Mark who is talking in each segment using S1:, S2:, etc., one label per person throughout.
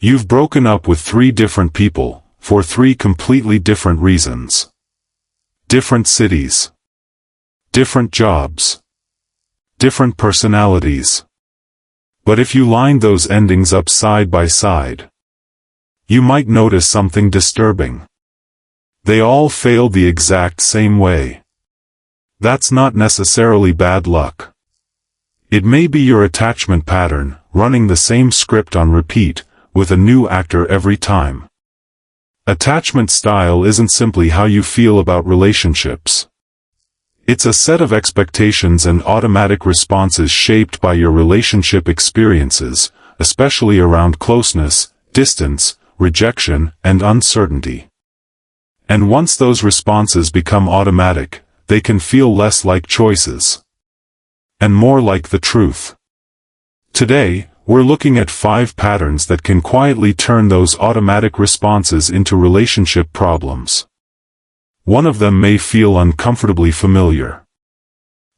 S1: You've broken up with 3 different people, for 3 completely different reasons. Different cities. Different jobs. Different personalities. But if you line those endings up side by side, you might notice something disturbing. They all failed the exact same way. That's not necessarily bad luck. It may be your attachment pattern, running the same script on repeat, with a new actor every time. Attachment style isn't simply how you feel about relationships. It's a set of expectations and automatic responses shaped by your relationship experiences, especially around closeness, distance, rejection, and uncertainty. And once those responses become automatic, they can feel less like choices and more like the truth. Today, we're looking at 5 patterns that can quietly turn those automatic responses into relationship problems. One of them may feel uncomfortably familiar.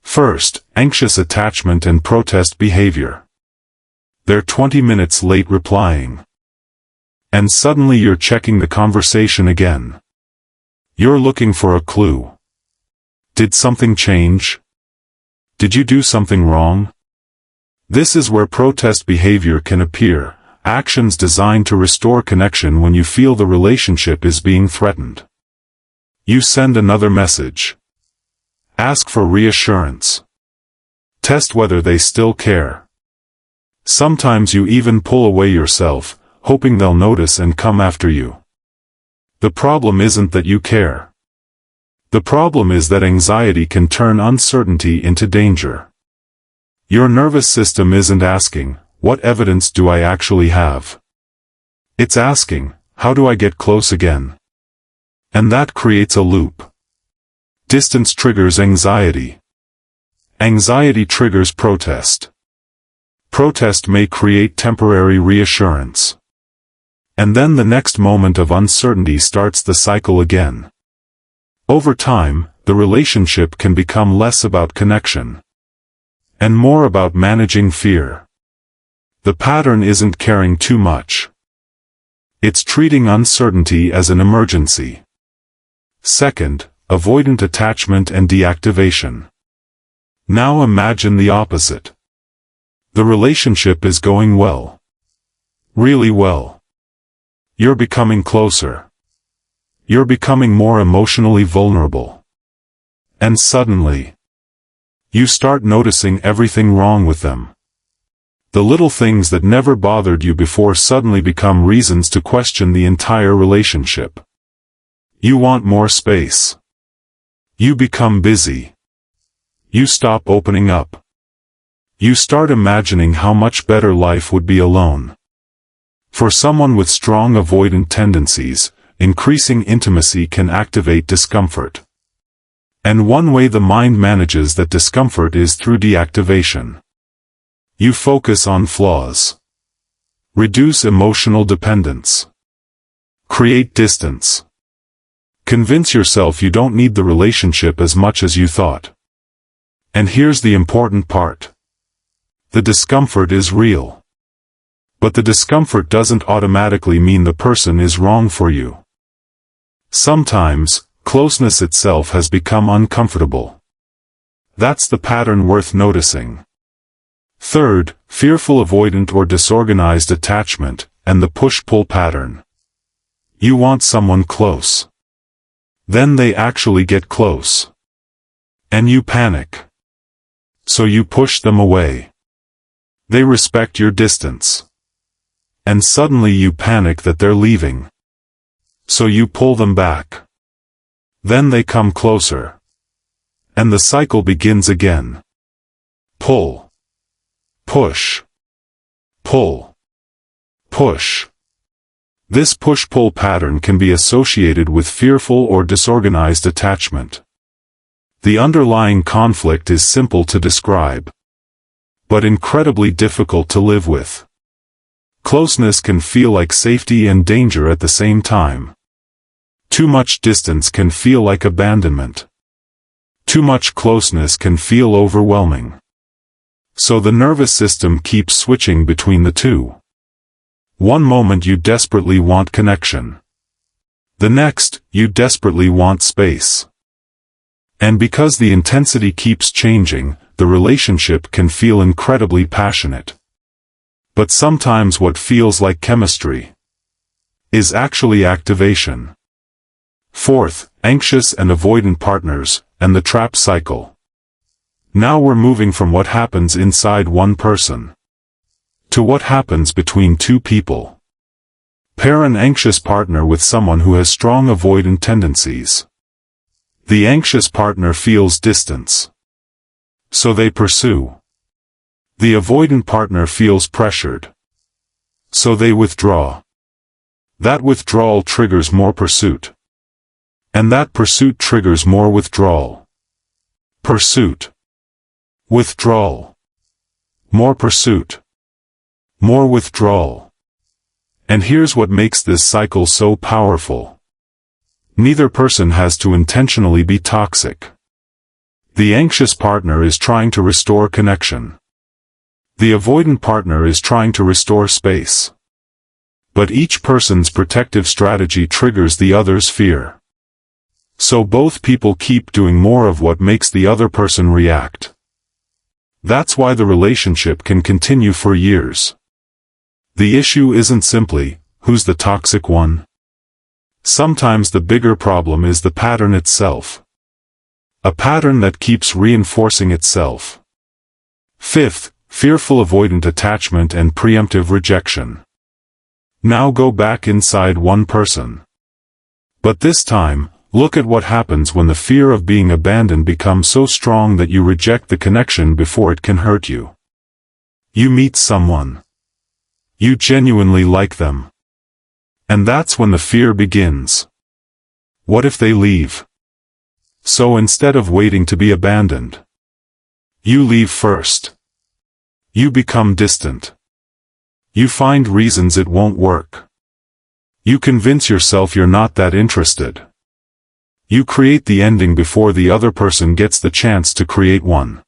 S1: First, anxious attachment and protest behavior. They're 20 minutes late replying. And suddenly you're checking the conversation again. You're looking for a clue. Did something change? Did you do something wrong? This is where protest behavior can appear, actions designed to restore connection when you feel the relationship is being threatened. You send another message. Ask for reassurance. Test whether they still care. Sometimes you even pull away yourself, hoping they'll notice and come after you. The problem isn't that you care. The problem is that anxiety can turn uncertainty into danger. Your nervous system isn't asking, what evidence do I actually have? It's asking, how do I get close again? And that creates a loop. Distance triggers anxiety. Anxiety triggers protest. Protest may create temporary reassurance. And then the next moment of uncertainty starts the cycle again. Over time, the relationship can become less about connection and more about managing fear. The pattern isn't caring too much. It's treating uncertainty as an emergency. Second, avoidant attachment and deactivation. Now imagine the opposite. The relationship is going well. Really well. You're becoming closer. You're becoming more emotionally vulnerable. And suddenly, you start noticing everything wrong with them. The little things that never bothered you before suddenly become reasons to question the entire relationship. You want more space. You become busy. You stop opening up. You start imagining how much better life would be alone. For someone with strong avoidant tendencies, increasing intimacy can activate discomfort. And one way the mind manages that discomfort is through deactivation. You focus on flaws. Reduce emotional dependence. Create distance. Convince yourself you don't need the relationship as much as you thought. And here's the important part. The discomfort is real. But the discomfort doesn't automatically mean the person is wrong for you. Sometimes, closeness itself has become uncomfortable. That's the pattern worth noticing. Third, fearful-avoidant or disorganized attachment, and the push-pull pattern. You want someone close. Then they actually get close. And you panic. So you push them away. They respect your distance. And suddenly you panic that they're leaving. So you pull them back. Then they come closer. And the cycle begins again. Pull. Push. Pull. Push. This push-pull pattern can be associated with fearful or disorganized attachment. The underlying conflict is simple to describe, but incredibly difficult to live with. Closeness can feel like safety and danger at the same time. Too much distance can feel like abandonment. Too much closeness can feel overwhelming. So the nervous system keeps switching between the two. One moment you desperately want connection. The next, you desperately want space. And because the intensity keeps changing, the relationship can feel incredibly passionate. But sometimes what feels like chemistry is actually activation. Fourth, anxious and avoidant partners, and the trap cycle. Now we're moving from what happens inside one person to what happens between two people. Pair an anxious partner with someone who has strong avoidant tendencies. The anxious partner feels distance, so they pursue. The avoidant partner feels pressured, so they withdraw. That withdrawal triggers more pursuit. And that pursuit triggers more withdrawal. Pursuit. Withdrawal. More pursuit. More withdrawal. And here's what makes this cycle so powerful. Neither person has to intentionally be toxic. The anxious partner is trying to restore connection. The avoidant partner is trying to restore space. But each person's protective strategy triggers the other's fear. So both people keep doing more of what makes the other person react. That's why the relationship can continue for years. The issue isn't simply, who's the toxic one? Sometimes the bigger problem is the pattern itself. A pattern that keeps reinforcing itself. Fifth, fearful-avoidant attachment and preemptive rejection. Now go back inside one person. But this time, look at what happens when the fear of being abandoned becomes so strong that you reject the connection before it can hurt you. You meet someone. You genuinely like them. And that's when the fear begins. What if they leave? So instead of waiting to be abandoned, you leave first. You become distant. You find reasons it won't work. You convince yourself you're not that interested. You create the ending before the other person gets the chance to create one.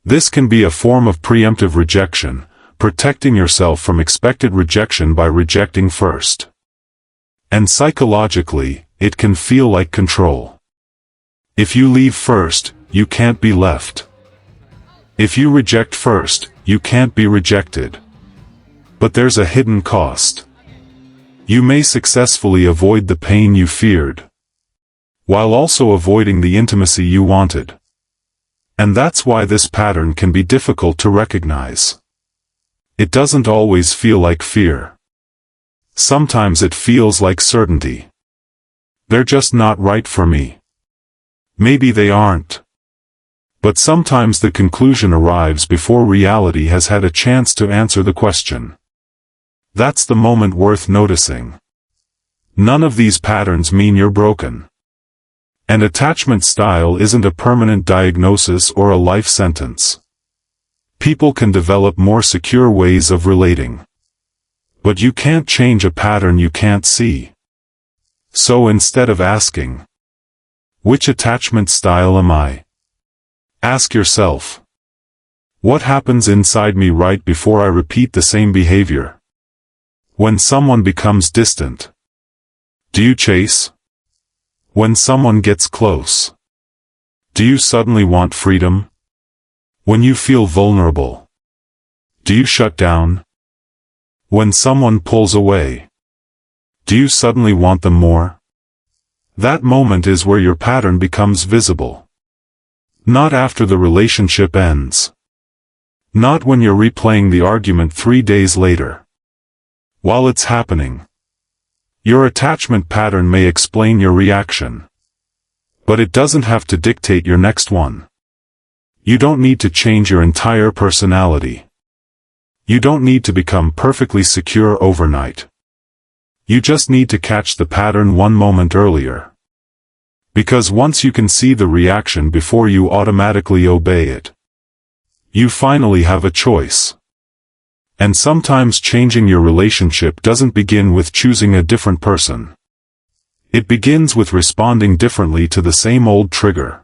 S1: This can be a form of preemptive rejection, protecting yourself from expected rejection by rejecting first. And psychologically, it can feel like control. If you leave first, you can't be left. If you reject first, you can't be rejected. But there's a hidden cost. You may successfully avoid the pain you feared, while also avoiding the intimacy you wanted. And that's why this pattern can be difficult to recognize. It doesn't always feel like fear. Sometimes it feels like certainty. They're just not right for me. Maybe they aren't. But sometimes the conclusion arrives before reality has had a chance to answer the question. That's the moment worth noticing. None of these patterns mean you're broken. And attachment style isn't a permanent diagnosis or a life sentence. People can develop more secure ways of relating. But you can't change a pattern you can't see. So instead of asking, which attachment style am I? Ask yourself, what happens inside me right before I repeat the same behavior? When someone becomes distant, do you chase? When someone gets close, do you suddenly want freedom? When you feel vulnerable, do you shut down? When someone pulls away, do you suddenly want them more? That moment is where your pattern becomes visible. Not after the relationship ends. Not when you're replaying the argument 3 days later. While it's happening, your attachment pattern may explain your reaction. But it doesn't have to dictate your next one. You don't need to change your entire personality. You don't need to become perfectly secure overnight. You just need to catch the pattern one moment earlier. Because once you can see the reaction before you automatically obey it, you finally have a choice. And sometimes changing your relationship doesn't begin with choosing a different person. It begins with responding differently to the same old trigger.